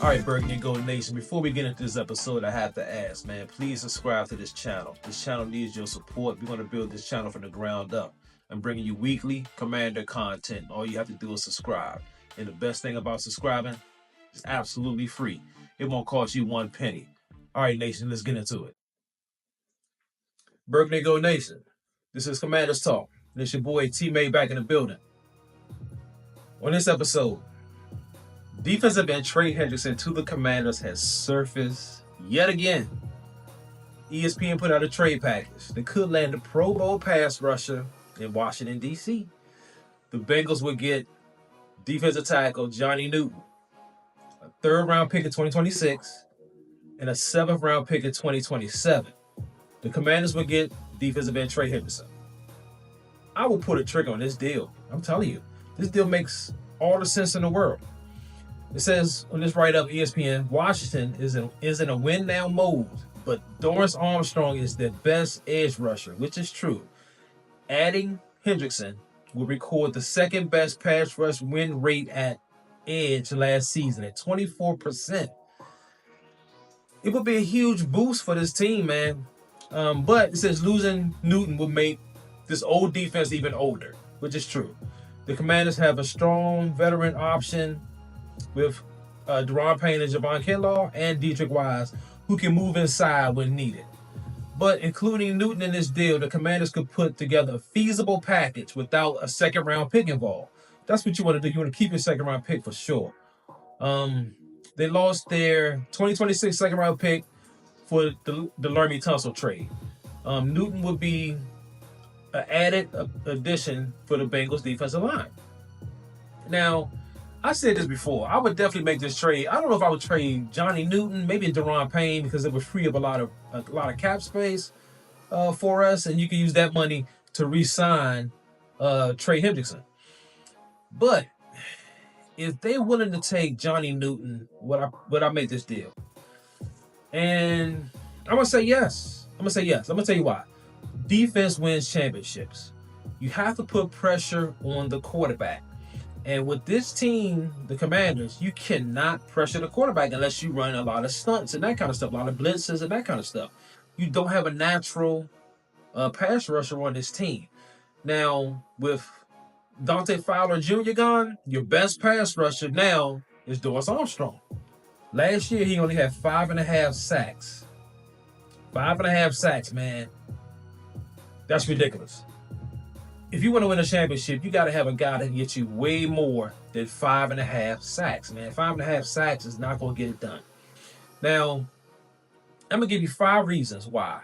All right, Burgundy and Gold Nation, before we get into this episode, I have to ask, man, please subscribe to this channel. This channel needs your support. We're going to build this channel from the ground up. I'm bringing you weekly Commander content. All you have to do is subscribe. And the best thing about subscribing, it's absolutely free. It won't cost you 1 penny. All right, Nation, let's get into it. Burgundy and Gold Nation, this is Commanders Talk. And it's your boy T-May back in the building. On this episode, defensive end Trey Hendrickson to the Commanders has surfaced yet again. ESPN put out a trade package that could land a Pro Bowl pass rusher in Washington, D.C. The Bengals would get defensive tackle Johnny Newton, a third-round pick in 2026, and a seventh-round pick in 2027. The Commanders would get defensive end Trey Hendrickson. I will pull the trigger on this deal. I'm telling you, this deal makes all the sense in the world. It says on this write-up, ESPN, Washington is in a win-now mode, but Dorrance Armstrong is their best edge rusher, which is true. Adding Hendrickson will record the second-best pass rush win rate at edge last season at 24%. It would be a huge boost for this team, man. But it says losing Newton would make this old defense even older, which is true. The Commanders have a strong veteran option with Deron Payne and Javon Kinlaw and Dietrich Wise, who can move inside when needed. But including Newton in this deal, the Commanders could put together a feasible package without a second-round pick involved. That's what you want to do. You want to keep your second-round pick for sure. They lost their 2026 second-round pick for the Laremy Tunsil trade. Newton would be an added addition for the Bengals defensive line. Now, I said this before. I would definitely make this trade. I don't know if I would trade Johnny Newton, maybe Deron Payne, because it would free up a lot of cap space for us, and you can use that money to re-sign Trey Hendrickson. But if they're willing to take Johnny Newton, would I make this deal? And I'm gonna say yes. I'm gonna tell you why. Defense wins championships. You have to put pressure on the quarterback. And with this team, the Commanders, you cannot pressure the quarterback unless you run a lot of stunts and that kind of stuff, a lot of blitzes and that kind of stuff. You don't have a natural pass rusher on this team. Now, with Dante Fowler Jr. gone, your best pass rusher now is Dorrance Armstrong. Last year, he only had 5.5 sacks. 5.5 sacks, man. That's ridiculous. If you want to win a championship, you got to have a guy that can get you way more than 5.5 sacks, man. 5.5 sacks is not going to get it done. Now, I'm going to give you 5 reasons why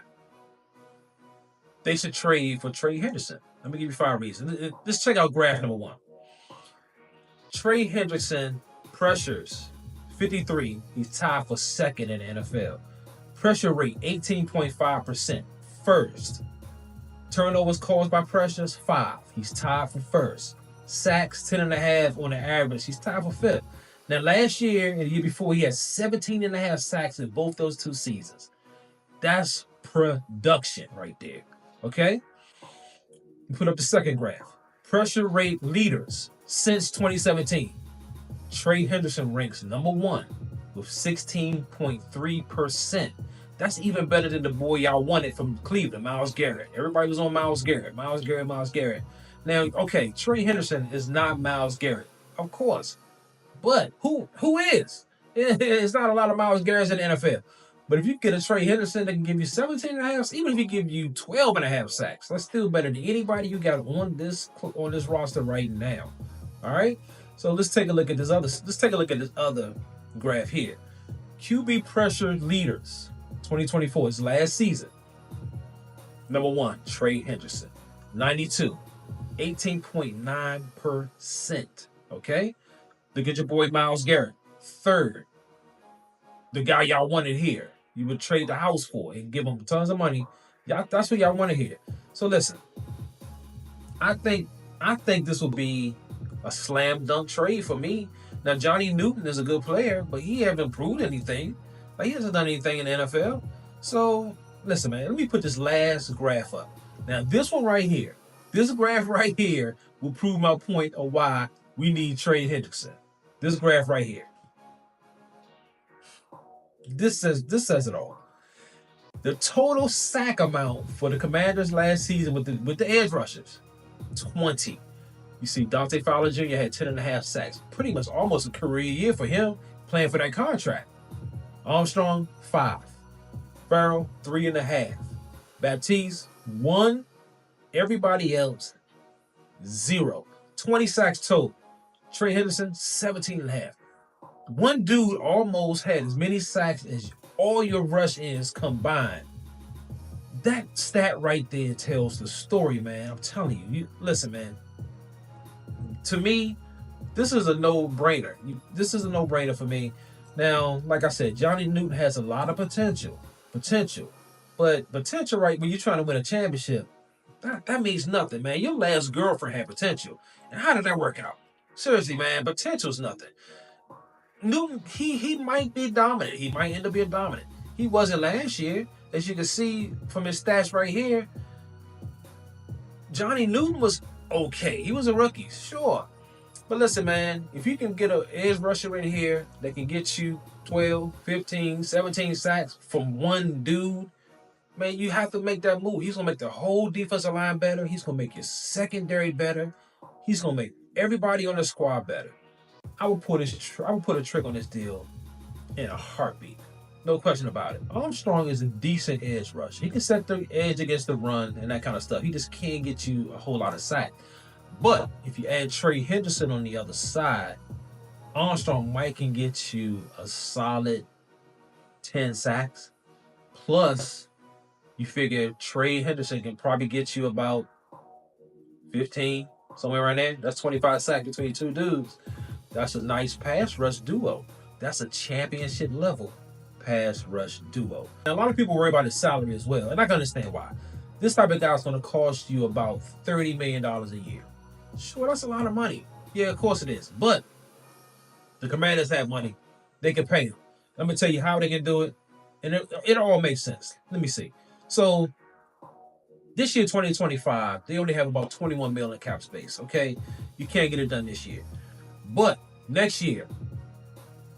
they should trade for Trey Hendrickson. I'm going to give you 5 reasons. Let's check out graph number 1. Trey Hendrickson pressures 53. He's tied for second in the NFL. Pressure rate, 18.5%. First. Turnovers caused by pressures, 5. He's tied for first. Sacks, 10.5 on the average. He's tied for 5th. Now, last year and the year before, he had 17.5 sacks in both those 2 seasons. That's production right there. Okay? Put up the second graph. Pressure rate leaders since 2017. Trey Hendrickson ranks number 1 with 16.3%. That's even better than the boy y'all wanted from Cleveland, Myles Garrett. Everybody was on Myles Garrett. Myles Garrett. Now, okay, Trey Hendrickson is not Myles Garrett, of course. But who is? It's not a lot of Myles Garretts in the NFL. But if you get a Trey Hendrickson that can give you 17.5, even if he give you 12.5 sacks, that's still better than anybody you got on this roster right now. All right? So let's take a look at this other graph here. QB pressure leaders. 2024 is last season. Number 1, Trey Hendrickson. 92. 18.9%. Okay? Look at your boy Myles Garrett. 3rd. The guy y'all wanted here. You would trade the house for and give him tons of money. That's what y'all wanted here. So listen. I think this will be a slam dunk trade for me. Now, Johnny Newton is a good player, but he hasn't proved anything. Like, he hasn't done anything in the NFL. So, listen, man, let me put this last graph up. Now, this one right here, this graph right here will prove my point of why we need Trey Hendrickson. This graph right here. This says it all. The total sack amount for the Commanders last season with the edge rushers, 20. You see, Dante Fowler Jr. had 10.5 sacks. Pretty much almost a career year for him playing for that contract. Armstrong, 5. Farrell, 3.5. Baptiste, 1. Everybody else, 0. 20 sacks total. Trey Hendrickson, 17.5. One dude almost had as many sacks as all your rush ends combined. That stat right there tells the story, man. I'm telling you. Listen, man. To me, this is a no-brainer. This is a no-brainer for me. Now, like I said, Johnny Newton has a lot of potential. But potential, right, when you're trying to win a championship, that means nothing, man. Your last girlfriend had potential. And how did that work out? Seriously, man, potential's nothing. Newton, he might be dominant. He might end up being dominant. He wasn't last year. As you can see from his stats right here, Johnny Newton was okay. He was a rookie, sure. But listen, man, if you can get an edge rusher in here that can get you 12, 15, 17 sacks from one dude, man, you have to make that move. He's going to make the whole defensive line better. He's going to make your secondary better. He's going to make everybody on the squad better. I would put a trick on this deal in a heartbeat. No question about it. Armstrong is a decent edge rush. He can set the edge against the run and that kind of stuff. He just can't get you a whole lot of sack. But if you add Trey Hendrickson on the other side, Armstrong might can get you a solid 10 sacks. Plus, you figure Trey Hendrickson can probably get you about 15, somewhere around there. That's 25 sacks between two dudes. That's a nice pass rush duo. That's a championship level pass rush duo. And a lot of people worry about his salary as well, and I can understand why. This type of guy is going to cost you about $30 million a year. Sure, that's a lot of money. Yeah, of course it is. But the Commanders have money. They can pay him. Let me tell you how they can do it, and it all makes sense. Let me see. So this year, 2025, they only have about $21 million in cap space, okay? You can't get it done this year. But next year,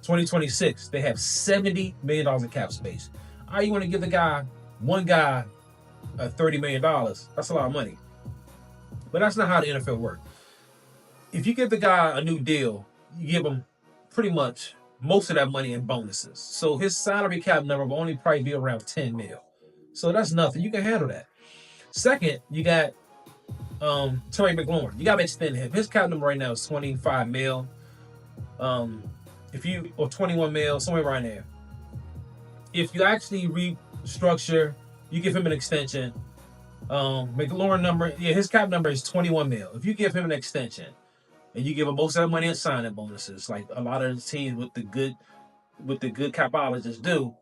2026, they have $70 million in cap space. All right, you want to give one guy, $30 million. That's a lot of money. But that's not how the NFL works. If you give the guy a new deal, you give him pretty much most of that money in bonuses. So his salary cap number will only probably be around 10 mil. So that's nothing. You can handle that. Second, you got Terry McLaurin. You got to extend him. His cap number right now is 25 mil. Or 21 mil, somewhere around there. If you actually restructure, you give him an extension. McLaurin number, his cap number is 21 mil. If you give him an extension and you give him most of that money in signing bonuses, like a lot of the teams with the good capologists do,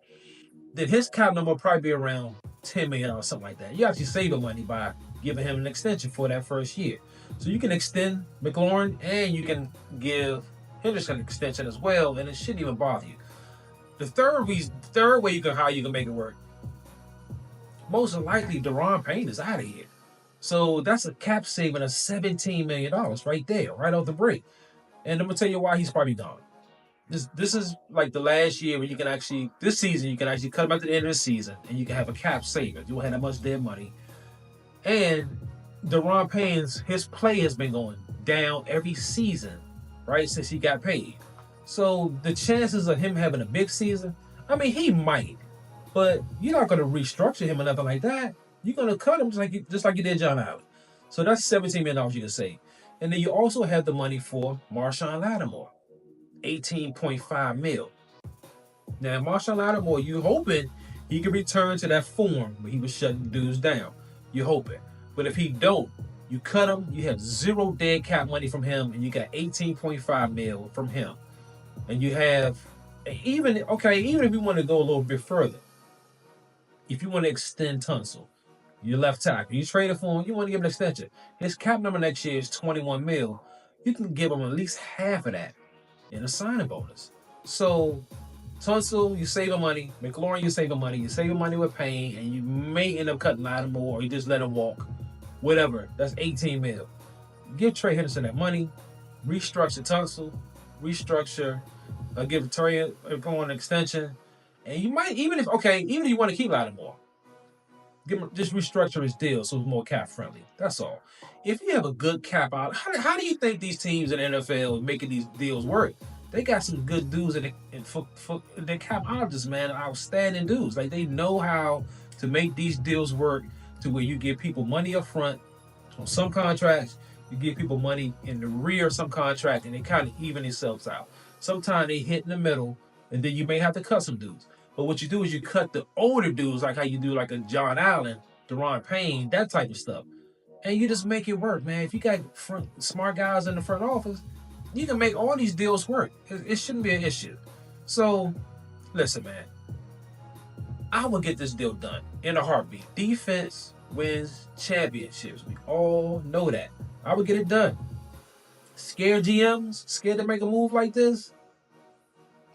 then his cap number will probably be around 10 million or something like that. You actually save the money by giving him an extension for that first year. So you can extend McLaurin and you can give Hendrickson an extension as well, and it shouldn't even bother you. The third way you can make it work, most likely Daron Payne is out of here. So that's a cap saving of $17 million right there, right off the break. And I'm going to tell you why he's probably gone. This is like the last year where this season, you can actually cut him at the end of the season and you can have a cap saving. You won't have that much dead money. And Daron Payne's, his play has been going down every season, right, since he got paid. So the chances of him having a big season, I mean, he might, but you're not going to restructure him or nothing like that. You're going to cut him just like you did John Allen. So that's $17 million you can save. And then you also have the money for Marshawn Lattimore, 18.5 mil. Now, Marshawn Lattimore, you're hoping he can return to that form where he was shutting dudes down. You're hoping. But if he don't, you cut him, you have zero dead cap money from him, and you got 18.5 mil from him. And you have, even if you want to go a little bit further, if you want to extend Tunsil, your left tackle, you trade it for him, you want to give him an extension. His cap number next year is 21 mil. You can give him at least half of that in a signing bonus. So Tunsil, you save him money. McLaurin, you save him money. You save him money with Payne, and you may end up cutting Lattimore, or you just let him walk. Whatever. That's 18 mil. Give Trey Hendrickson that money. Restructure Tunsil. Give Trey McLaurin an extension. And you might, even if you want to keep Lattimore, just restructure his deal so it's more cap friendly. That's all. If you have a good cap out, how do you think these teams in the NFL are making these deals work? They got some good dudes in their capologists, man, outstanding dudes. Like, they know how to make these deals work to where you give people money up front on some contracts, you give people money in the rear of some contract, and they kind of even themselves out. Sometimes they hit in the middle, and then you may have to cut some dudes. But what you do is you cut the older dudes, like how you do like a John Allen, Deron Payne, that type of stuff. And you just make it work, man. If you got smart guys in the front office, you can make all these deals work. It shouldn't be an issue. So, listen, man. I will get this deal done in a heartbeat. Defense wins championships. We all know that. I would get it done. Scared GMs, scared to make a move like this,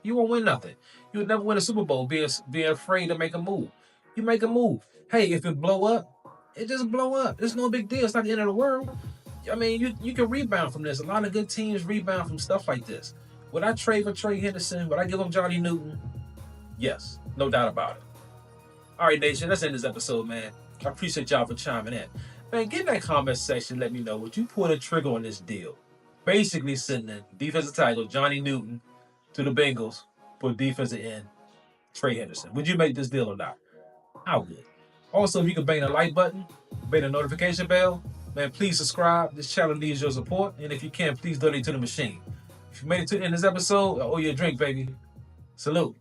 you won't win nothing. You would never win a Super Bowl being afraid to make a move. You make a move. Hey, if it blow up, it just blow up. It's no big deal. It's not the end of the world. I mean, you can rebound from this. A lot of good teams rebound from stuff like this. Would I trade for Trey Hendrickson? Would I give him Johnny Newton? Yes, no doubt about it. All right, Nation, let's end this episode, man. I appreciate y'all for chiming in. Man, get in that comment section. Let me know. Would you pull the trigger on this deal? Basically sending defensive tackle Johnny Newton to the Bengals for defensive end Trey Hendrickson. Would you make this deal or not? I would. Also, if you can bang the like button, bang the notification bell, man, please subscribe. This channel needs your support. And if you can, please donate to the machine. If you made it to the end of this episode, I owe you a drink, baby. Salute.